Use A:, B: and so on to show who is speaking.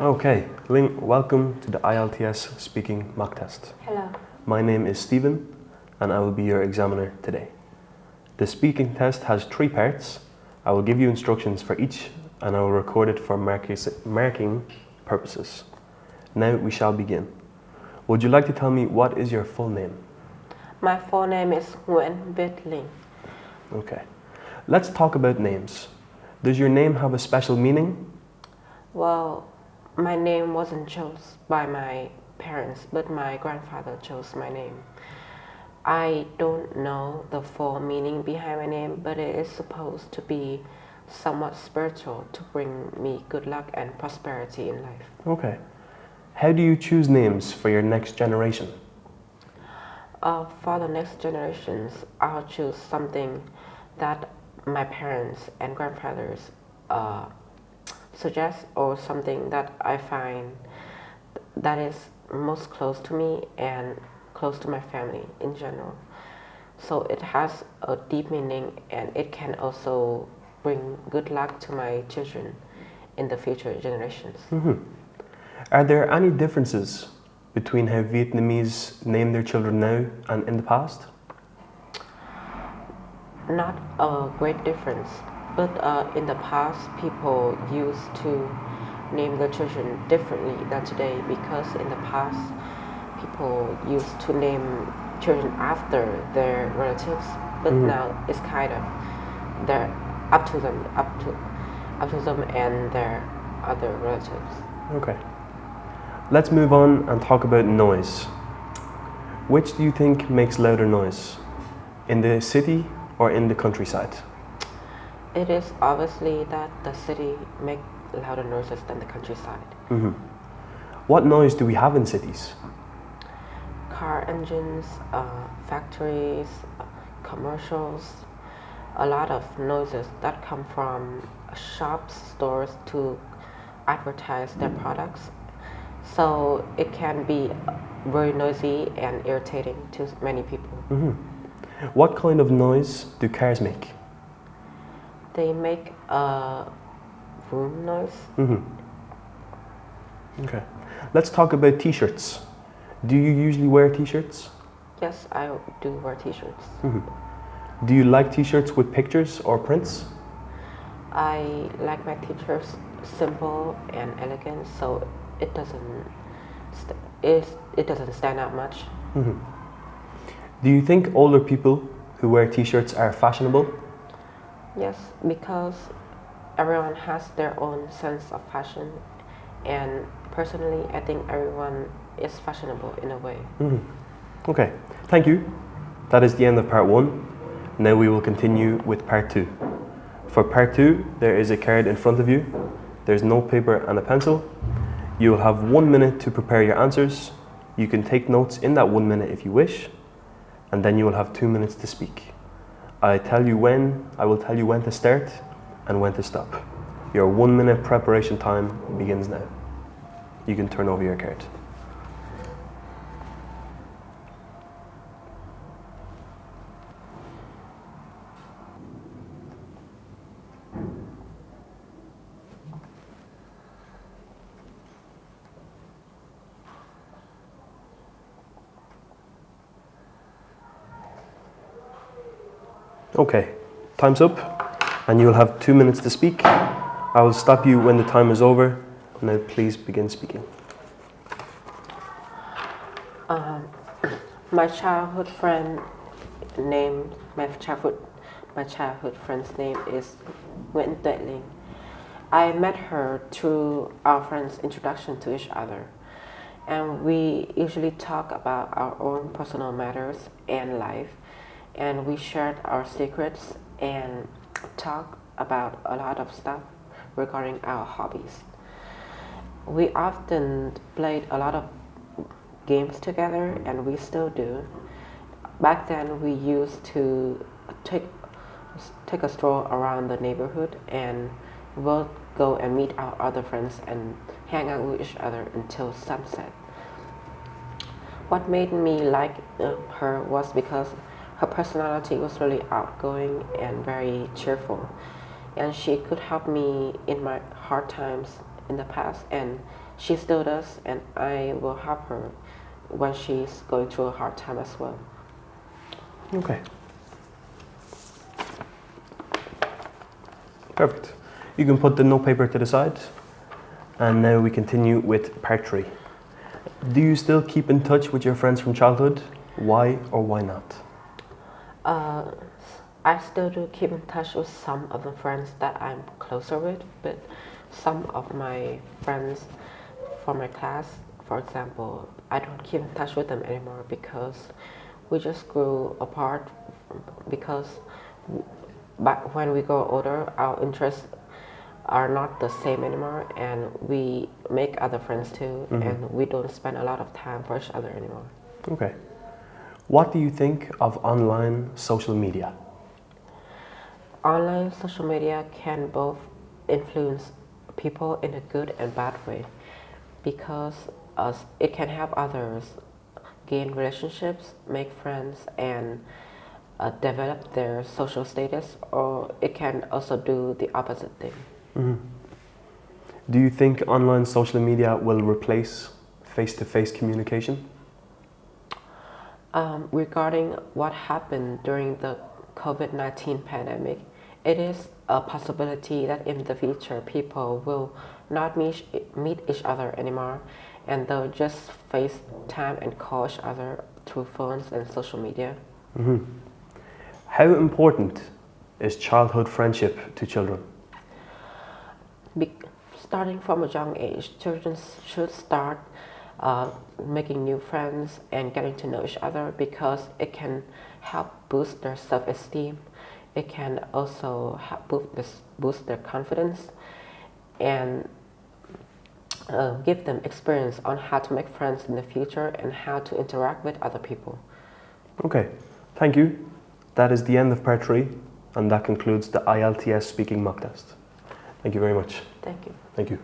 A: Okay, Ling, welcome to the IELTS speaking mock test.
B: Hello.
A: My name is Stephen and I will be your examiner today. The speaking test has 3 parts. I will give you instructions for each and I will record it for marking purposes. Now we shall begin. Would you like to tell me what is your full name?
B: My full name is Nguyễn Việt Linh.
A: Okay. Let's talk about names. Does your name have a special meaning?
B: Well, my name wasn't chosen by my parents, but my grandfather chose my name. I don't know the full meaning behind my name, but it is supposed to be somewhat spiritual to bring me good luck and prosperity in life.
A: Okay. How do you choose names for your next generation?
B: For the next generations, I'll choose something that my parents and grandfathers suggest, or something that I find that is most close to me and close to my family in general. So it has a deep meaning and it can also bring good luck to my children in the future generations.
A: Are there any differences between how Vietnamese name their children now and in the past?
B: Not a great difference, but in the past people used to name their children differently than today, because in the past people used to name children after their relatives, but now it's kind of they're up to them and their other relatives.
A: Okay. Let's move on and talk about noise. Which do you think makes louder noise? In the city or in the countryside?
B: It is obviously that the city make louder noises than the countryside.
A: What noise do we have in cities?
B: Car engines, factories, commercials, a lot of noises that come from shops, stores to advertise their products. So it can be very noisy and irritating to many people.
A: What kind of noise do cars make?
B: They make a room noise.
A: Okay. Let's talk about t-shirts. Do you usually wear t-shirts?
B: Yes, I do wear t-shirts.
A: Do you like t-shirts with pictures or prints?
B: I like my t-shirts simple and elegant, so it doesn't stand out much.
A: Do you think older people who wear t-shirts are fashionable?
B: Yes, because everyone has their own sense of fashion, and personally I think everyone is fashionable in a way.
A: Okay, thank you. That is the end of part 1. Now we will continue with part 2. For part 2, there is a card in front of you. There's no paper and a pencil. You will have 1 minute to prepare your answers. You can take notes in that 1 minute if you wish, and then you will have 2 minutes to speak. I will tell you when to start and when to stop. Your 1 minute preparation time begins now. You can turn over your card. Okay, time's up and you'll have 2 minutes to speak. I will stop you when the time is over. Now please begin speaking.
B: My childhood friend's name is Nguyễn Tuệ Linh. I met her through our friends' introduction to each other, and we usually talk about our own personal matters and life, and we shared our secrets and talk about a lot of stuff regarding our hobbies. We often played a lot of games together, and we still do. Back then we used to take a stroll around the neighborhood, and we'll go and meet our other friends and hang out with each other until sunset. What made me like her was because her personality was really outgoing and very cheerful, and she could help me in my hard times in the past, and she still does, and I will help her when she's going through a hard time as well.
A: Okay. Perfect. You can put the note paper to the side, and now we continue with part 3. Do you still keep in touch with your friends from childhood? Why or why not?
B: I still do keep in touch with some of the friends that I'm closer with, but some of my friends from my class, for example, I don't keep in touch with them anymore because we just grew apart. Because back when we grow older, our interests are not the same anymore, and we make other friends too, and we don't spend a lot of time for each other anymore.
A: Okay. What do you think of online social media?
B: Online social media can both influence people in a good and bad way, because it can help others gain relationships, make friends, and develop their social status, or it can also do the opposite thing.
A: Do you think online social media will replace face-to-face communication?
B: Regarding what happened during the COVID-19 pandemic, it is a possibility that in the future people will not meet each other anymore, and they'll just FaceTime and call each other through phones and social media.
A: How important is childhood friendship to children?
B: Starting from a young age, children should start making new friends and getting to know each other, because it can help boost their self-esteem. It can also help boost their confidence, and give them experience on how to make friends in the future and how to interact with other people.
A: Okay, thank you. That is the end of part 3, and that concludes the IELTS speaking mock test. Thank you very much.
B: Thank you.
A: Thank you.